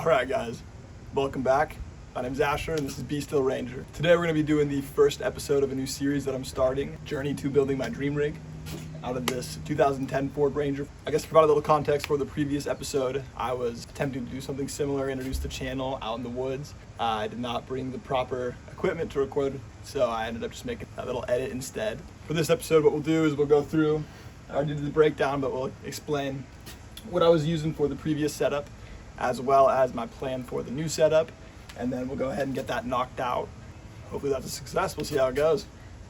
Alright guys, welcome back. My name's Asher and this is Be Still Ranger. Today we're going to be doing the first episode of a new series that I'm starting, Journey to Building My Dream Rig, out of this 2010 Ford Ranger. I guess to provide a little context for the previous episode, I was attempting to do something similar, introduce the channel out in the woods. I did not bring the proper equipment to record, so I ended up just making a little edit instead. For this episode, what we'll do is we'll go through, I already did the breakdown, but we'll explain what I was using for the previous setup, as well as my plan for the new setup, and then we'll go ahead and get that knocked out. Hopefully that's a success. We'll see how it goes.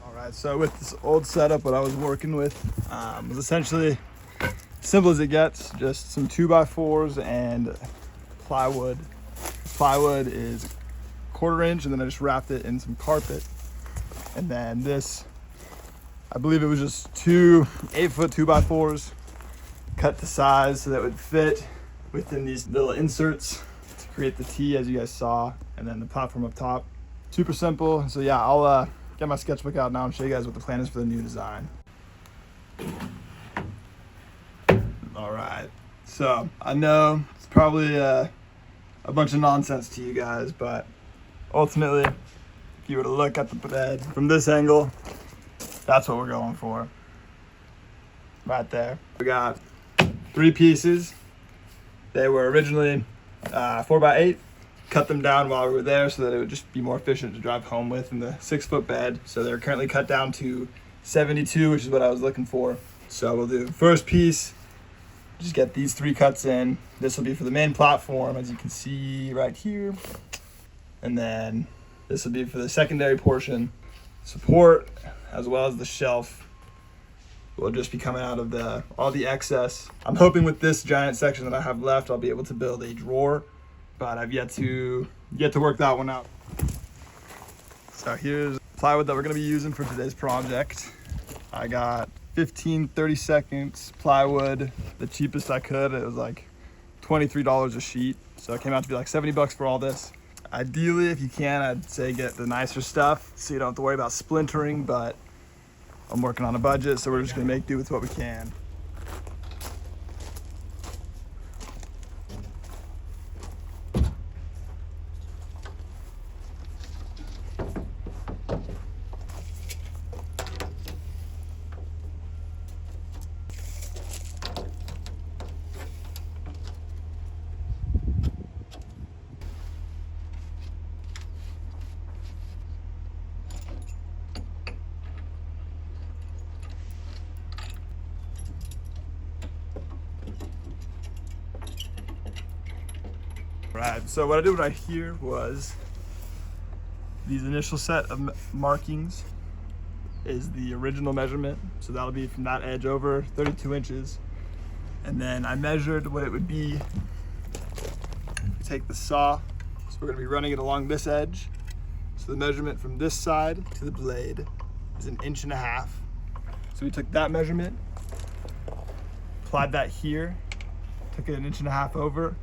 All right, so with this old setup, what I was working with was essentially simple as it gets, just some 2x4s and plywood. Plywood is 1/4 inch, and then I just wrapped it in some carpet. And then this, I believe it was just two 8-foot 2x4s, cut to size so that it would fit within these little inserts to create the T, as you guys saw, and then the platform up top. Super simple. So yeah, I'll get my sketchbook out now and show you guys what the plan is for the new design. All right, so I know it's probably a bunch of nonsense to you guys, but ultimately, if you were to look at the bed from this angle, that's what we're going for. Right there. We got 3 pieces. They were originally 4x8. Cut them down while we were there so that it would just be more efficient to drive home with in the 6-foot bed. So they're currently cut down to 72, which is what I was looking for. So we'll do first piece, just get these 3 cuts in. This will be for the main platform, as you can see right here. And then this will be for the secondary portion. Support, as well as the shelf, will just be coming out of all the excess. I'm hoping with this giant section that I have left, I'll be able to build a drawer, but I've yet to work that one out. So here's plywood that we're gonna be using for today's project. I got 15 30-second plywood, the cheapest I could. It was like $23 a sheet, so it came out to be like 70 bucks for all this. Ideally, if you can, I'd say get the nicer stuff so you don't have to worry about splintering, but I'm working on a budget, so we're just gonna make do with what we can. Right, so what I did right here was these initial set of markings is the original measurement. So that'll be from that edge over 32 inches. And then I measured what it would be. Take the saw, so we're gonna be running it along this edge. So the measurement from this side to the blade is 1.5 inches. So we took that measurement, applied that here, took it 1.5 inches over,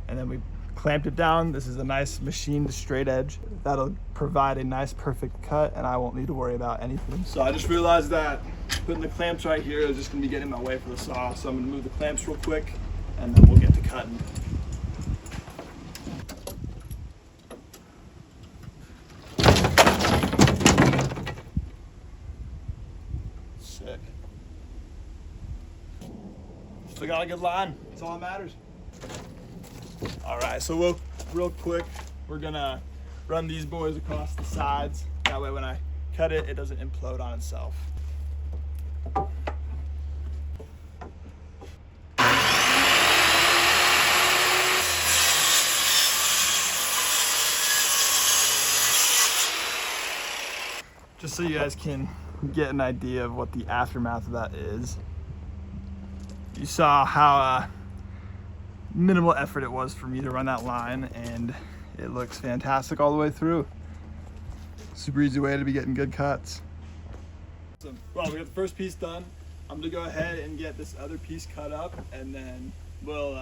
and then we clamped it down. This is a nice machined straight edge. That'll provide a nice perfect cut, and I won't need to worry about anything. So I just realized that putting the clamps right here is just gonna be getting in my way for the saw. So I'm gonna move the clamps real quick, and then we'll get to cutting. Sick. Still got a good line. That's all that matters. All right, so real quick, we're gonna run these boys across the sides. That way when I cut it, it doesn't implode on itself. Just so you guys can get an idea of what the aftermath of that is. You saw how minimal effort it was for me to run that line, and it looks fantastic all the way through. Super easy way to be getting good cuts. Awesome. Well, we got the first piece done. I'm gonna go ahead and get this other piece cut up, and then we'll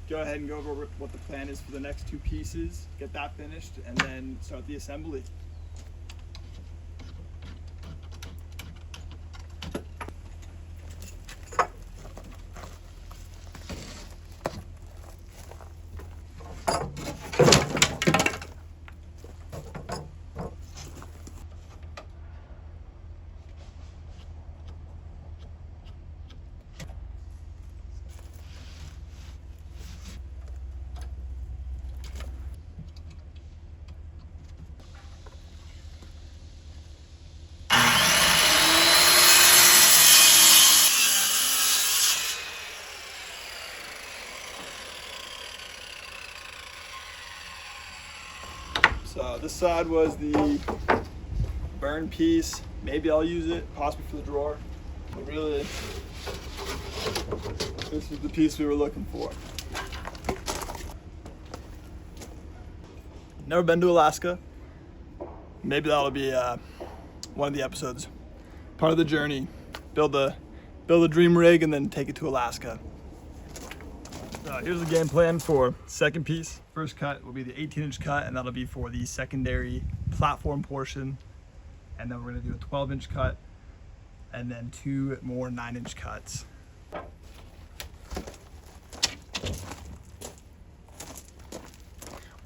go ahead and go over what the plan is for the next 2 pieces, get that finished, and then start the assembly. So this side was the burn piece. Maybe I'll use it, possibly for the drawer. But really, this is the piece we were looking for. Never been to Alaska. Maybe that'll be one of the episodes. Part of the journey. Build a dream rig and then take it to Alaska. So here's the game plan for second piece. First cut will be the 18-inch cut, and that'll be for the secondary platform portion. And then we're gonna do a 12-inch cut, and then 2 more 9-inch cuts.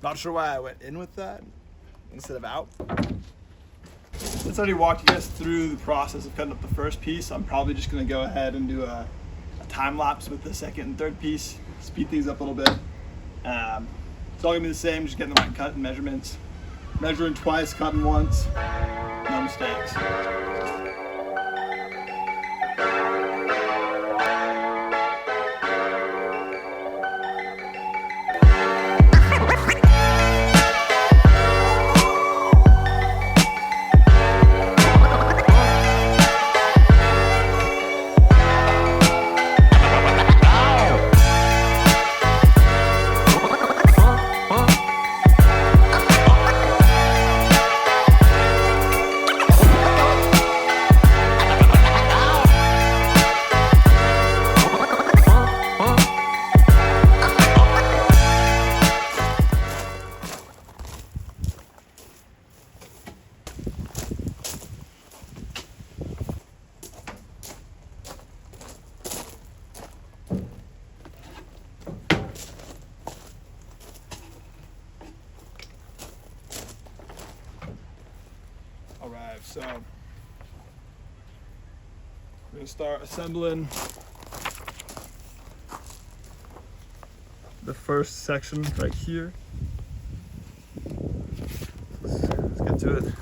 Not sure why I went in with that instead of out. Since I already walked you guys through the process of cutting up the first piece, I'm probably just gonna go ahead and do a time lapse with the second and third piece, speed things up a little bit. It's all gonna be the same, just getting the right cut and measurements. Measuring twice, cutting once, no mistakes. Alright, so we're going to start assembling the first section right here. Let's get to it.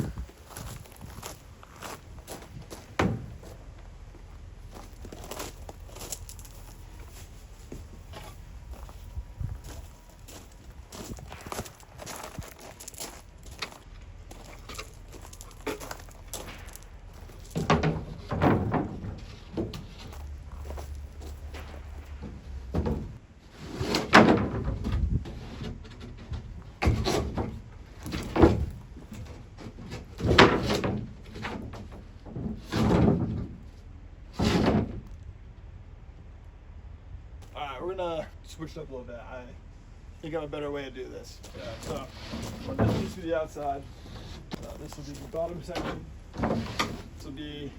We're gonna switch it up a little bit. I think I have a better way to do this. Yeah, so we're gonna do this to the outside. This will be the bottom section. This will be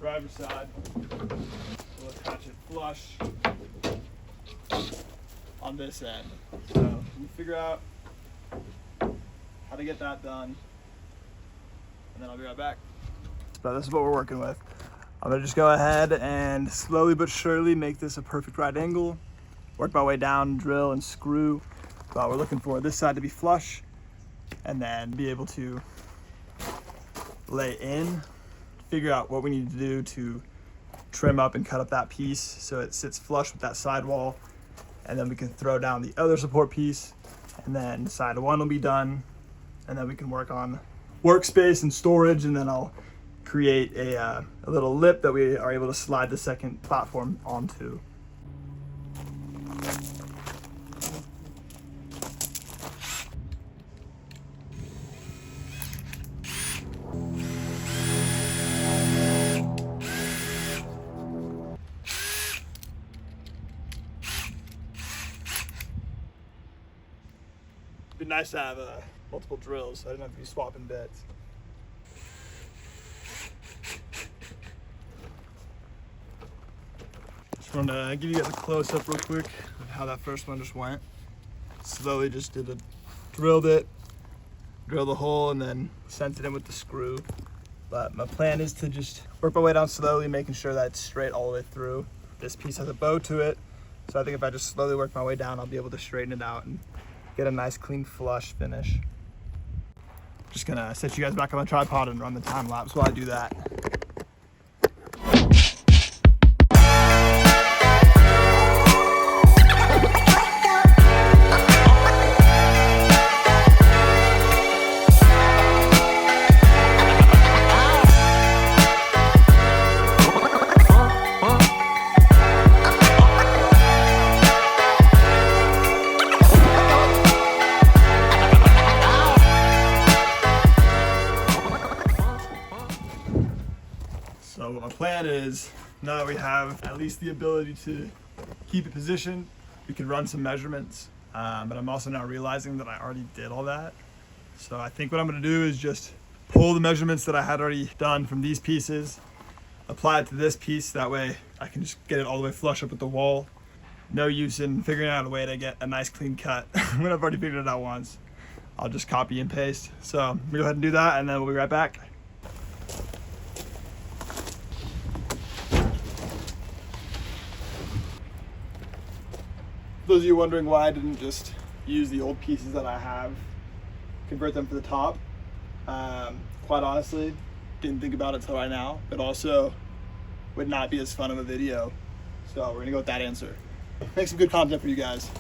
driver's side. We'll attach it flush on this end. So we'll figure out how to get that done, and then I'll be right back. So this is what we're working with. I'm gonna just go ahead and slowly but surely make this a perfect right angle, work my way down, drill and screw. But we're looking for this side to be flush, and then be able to lay in, figure out what we need to do to trim up and cut up that piece so it sits flush with that sidewall, and then we can throw down the other support piece, and then side one will be done, and then we can work on workspace and storage, and then I'll create a little lip that we are able to slide the second platform onto. It'd be nice to have multiple drills, so I don't have to be swapping bits. Just want to give you guys a close-up real quick of how that first one just went. Slowly just drilled it, drilled the hole, and then sent it in with the screw. But my plan is to just work my way down slowly, making sure that it's straight all the way through. This piece has a bow to it, so I think if I just slowly work my way down, I'll be able to straighten it out and get a nice clean flush finish. Just gonna set you guys back on the tripod and run the time lapse while I do that. plan is, now that we have at least the ability to keep it positioned, we could run some measurements. But I'm also now realizing that I already did all that. So I think what I'm gonna do is just pull the measurements that I had already done from these pieces, apply it to this piece. That way I can just get it all the way flush up with the wall. No use in figuring out a way to get a nice clean cut when I've already figured it out once. I'll just copy and paste. So I'm gonna go ahead and do that, and then we'll be right back. For those of you wondering why I didn't just use the old pieces that I have, convert them for the top, quite honestly, didn't think about it till right now, but also would not be as fun of a video. So we're gonna go with that answer. Make some good content for you guys.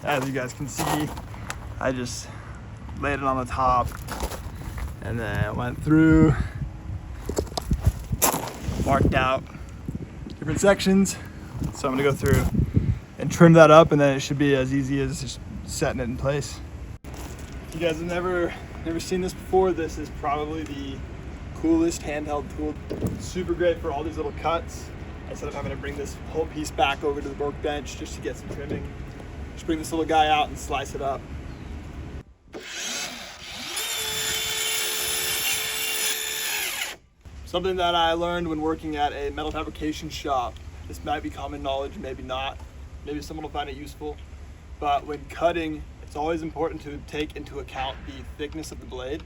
As you guys can see, I just laid it on the top and then went through, marked out different sections. So I'm gonna go through and trim that up, and then it should be as easy as just setting it in place. If you guys have never seen this before, this is probably the coolest handheld tool. Super great for all these little cuts. Instead of having to bring this whole piece back over to the workbench just to get some trimming, just bring this little guy out and slice it up. Something that I learned when working at a metal fabrication shop. This might be common knowledge, maybe not. Maybe someone will find it useful. But when cutting, it's always important to take into account the thickness of the blade.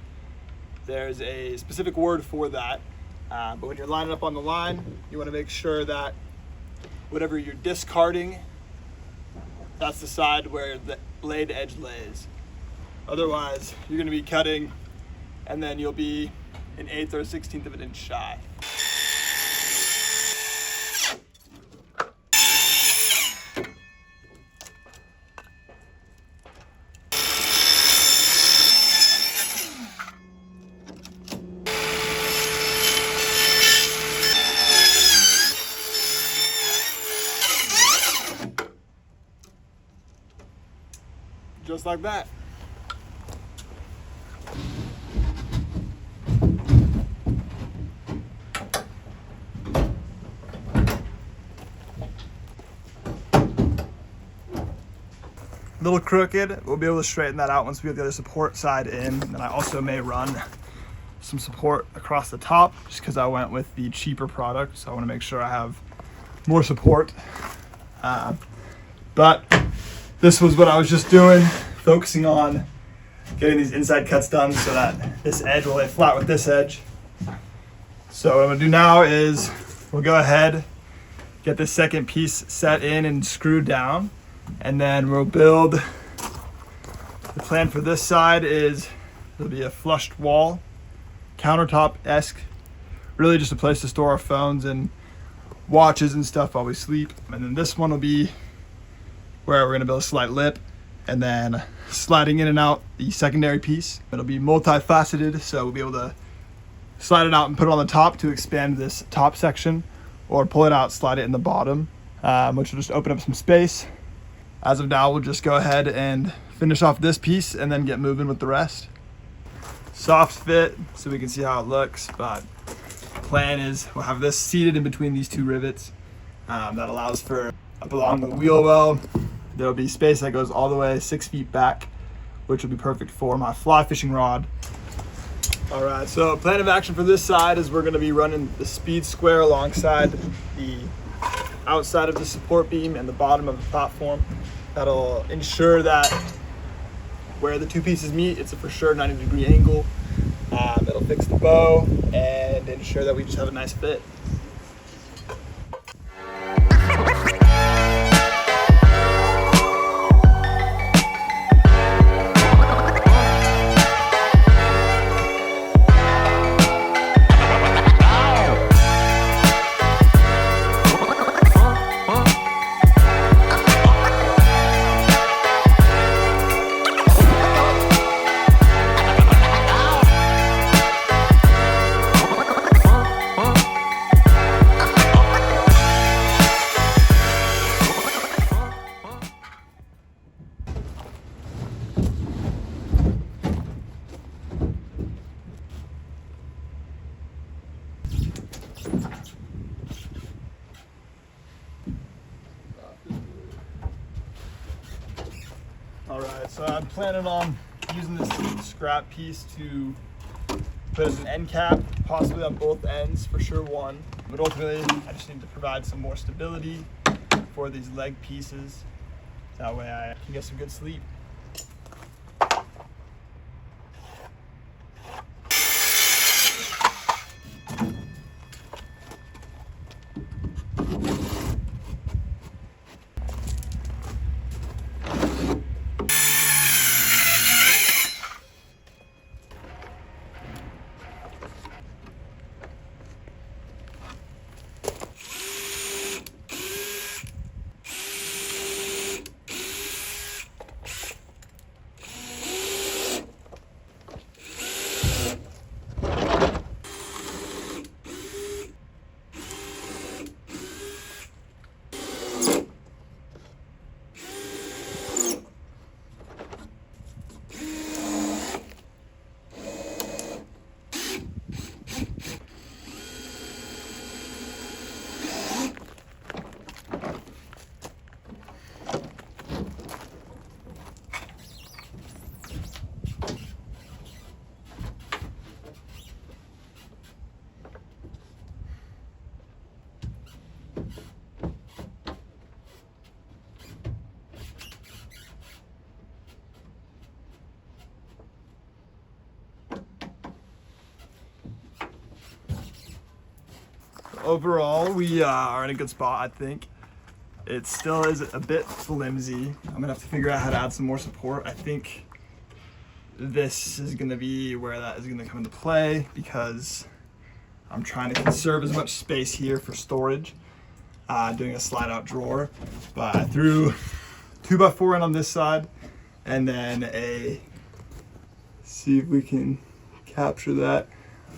There's a specific word for that. But when you're lining up on the line, you want to make sure that whatever you're discarding, that's the side where the blade edge lays. Otherwise, you're going to be cutting and then you'll be an 1/8 or a 1/16 of an inch shy. Just like that. A little crooked, we'll be able to straighten that out once we get the other support side in. And then I also may run some support across the top just because I went with the cheaper product. So I want to make sure I have more support. But this was what I was just doing, focusing on getting these inside cuts done so that this edge will lay flat with this edge. So what I'm gonna do now is we'll go ahead, get this second piece set in and screwed down, and then we'll build. The plan for this side is it'll be a flushed wall, countertop-esque, really just a place to store our phones and watches and stuff while we sleep. And then this one will be where we're gonna build a slight lip, and then sliding in and out the secondary piece. It'll be multifaceted, so we'll be able to slide it out and put it on the top to expand this top section, or pull it out, slide it in the bottom, which will just open up some space. As of now, we'll just go ahead and finish off this piece and then get moving with the rest. Soft fit, so we can see how it looks, but plan is we'll have this seated in between these two rivets. That allows for up along the wheel well. There'll be space that goes all the way 6 feet back, which will be perfect for my fly fishing rod. All right, so plan of action for this side is we're gonna be running the speed square alongside the outside of the support beam and the bottom of the platform. That'll ensure that where the two pieces meet, it's a for sure 90-degree angle. It'll fix the bow and ensure that we just have a nice fit. I'm planning on using this scrap piece to put as an end cap, possibly on both ends, for sure one. But ultimately, I just need to provide some more stability for these leg pieces. That way I can get some good sleep. Overall, we are in a good spot, I think. It still is a bit flimsy. I'm gonna have to figure out how to add some more support. I think this is gonna be where that is gonna come into play because I'm trying to conserve as much space here for storage, doing a slide out drawer. But I threw 2x4 in on this side and then see if we can capture that.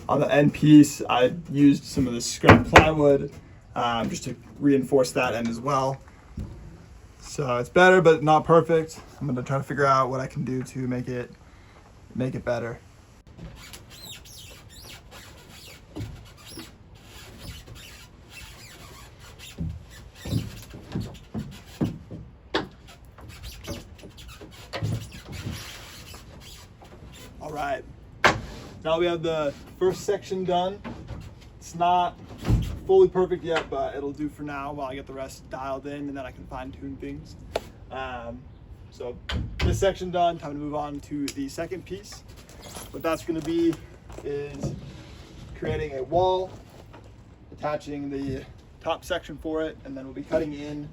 On the end piece, I used some of the scrap plywood just to reinforce that end as well. So it's better, but not perfect. I'm gonna try to figure out what I can do to make it better. All right. Now we have the first section done. It's not fully perfect yet, but it'll do for now while I get the rest dialed in and then I can fine tune things. So this section done, time to move on to the second piece. What that's gonna be is creating a wall, attaching the top section for it, and then we'll be cutting in.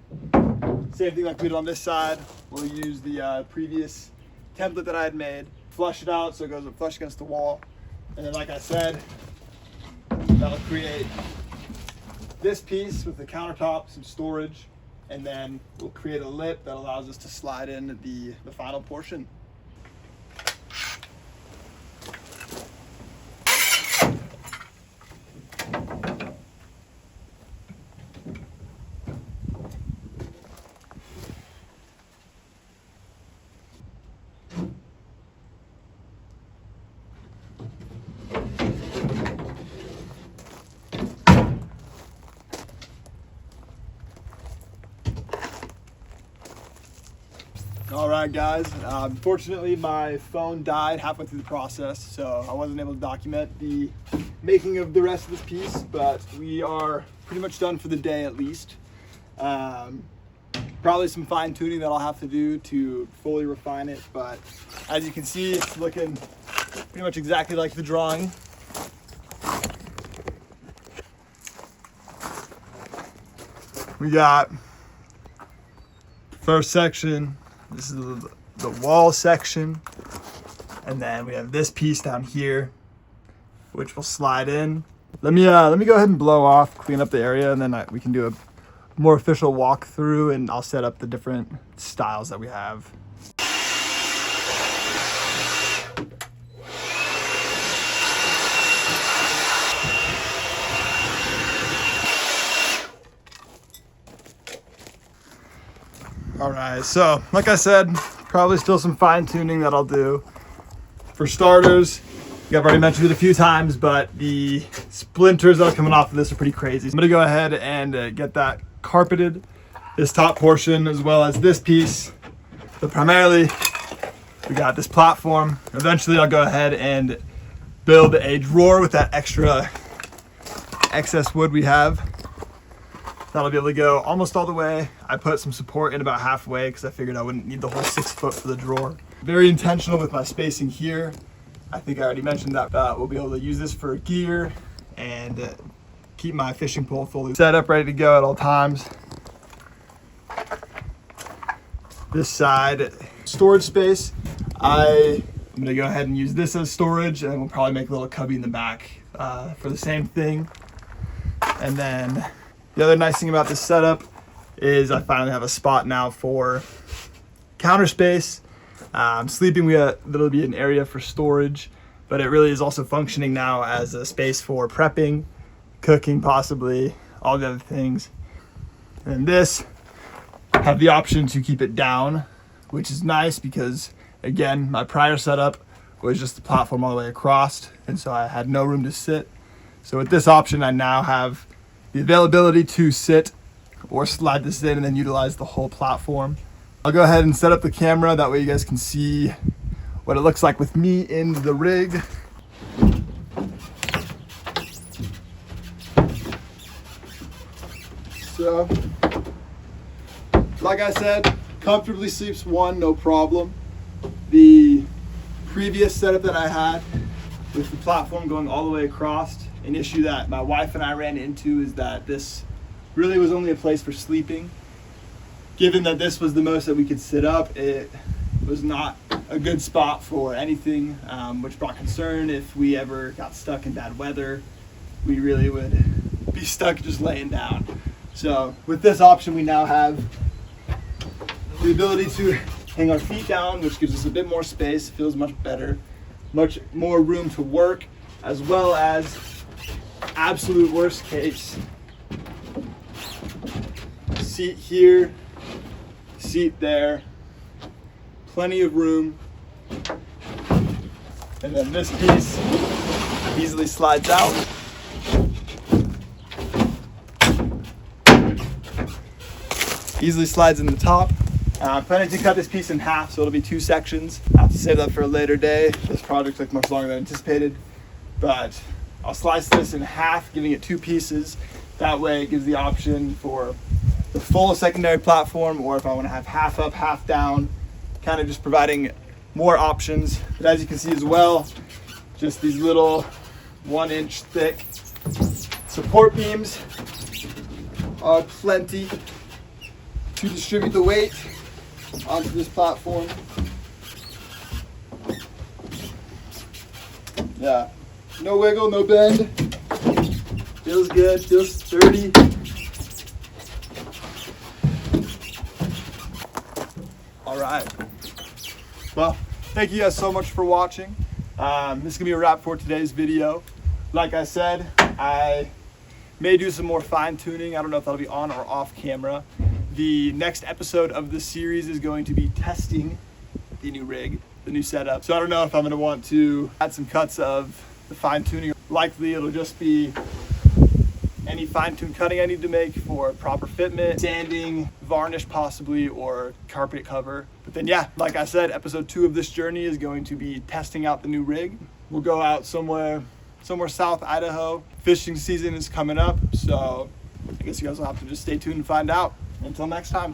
Same thing like we did on this side. We'll use the previous template that I had made, flush it out so it goes flush against the wall. And then, like I said, that'll create this piece with the countertop, some storage, and then we'll create a lip that allows us to slide in the final portion. All right, guys, unfortunately my phone died halfway through the process, so I wasn't able to document the making of the rest of this piece, but we are pretty much done for the day at least. Probably some fine tuning that I'll have to do to fully refine it, but as you can see, it's looking pretty much exactly like the drawing. We got first section. This is the wall section, and then we have this piece down here, which will slide in. Let me go ahead and blow off, clean up the area, and then we can do a more official walkthrough, and I'll set up the different styles that we have. All right, so like I said, probably still some fine tuning that I'll do. For starters, I've already mentioned it a few times, but the splinters that are coming off of this are pretty crazy. I'm gonna go ahead and get that carpeted, this top portion as well as this piece. But primarily, We got this platform. Eventually I'll go ahead and build a drawer with that extra excess wood we have. That'll be able to go almost all the way. I put some support in about halfway because I figured I wouldn't need the whole 6 foot for the drawer. Very intentional with my spacing here. I think I already mentioned that we'll be able to use this for gear and keep my fishing pole fully set up, ready to go at all times. This side, storage space. I'm gonna go ahead and use this as storage, and we'll probably make a little cubby in the back for the same thing. And then the other nice thing about this setup is I finally have a spot now for counter space. Sleeping, there'll be an area for storage, but it really is also functioning now as a space for prepping, cooking, possibly all the other things. And this, have the option to keep it down, which is nice because, again, my prior setup was just the platform all the way across, and so I had no room to sit. So with this option, I now have the availability to sit or slide this in and then utilize the whole platform. I'll go ahead and set up the camera, that way you guys can see what it looks like with me in the rig. So, like I said, comfortably sleeps 1, no problem. The previous setup that I had with the platform going all the way across, an issue that my wife and I ran into is that this really was only a place for sleeping. Given that this was the most that we could sit up, it was not a good spot for anything, which brought concern. If we ever got stuck in bad weather, we really would be stuck just laying down. So with this option, we now have the ability to hang our feet down, which gives us a bit more space, feels much better, much more room to work, as well as, absolute worst case, seat here, seat there, plenty of room. And then this piece easily slides out. Easily slides in the top. I'm planning to cut this piece in half, so it'll be 2 sections. I have to save that for a later day. This project took much longer than anticipated, but I'll slice this in half, giving it 2 pieces. That way it gives the option for the full secondary platform, or if I want to have half up, half down, kind of just providing more options. But as you can see as well, just these little 1-inch thick support beams are plenty to distribute the weight onto this platform. Yeah, no wiggle, no bend. Feels good, feels sturdy. All right. Well, thank you guys so much for watching. This is gonna be a wrap for today's video. Like I said, I may do some more fine tuning. I don't know if that'll be on or off camera. The next episode of the series is going to be testing the new rig, the new setup. So I don't know if I'm gonna want to add some cuts of the fine tuning. Likely it'll just be any fine tune cutting I need to make for proper fitment, sanding, varnish possibly, or carpet cover. But then yeah, like I said, episode 2 of this journey is going to be testing out the new rig. We'll go out somewhere south Idaho. Fishing season is coming up, so I guess you guys will have to just stay tuned and find out. Until next time.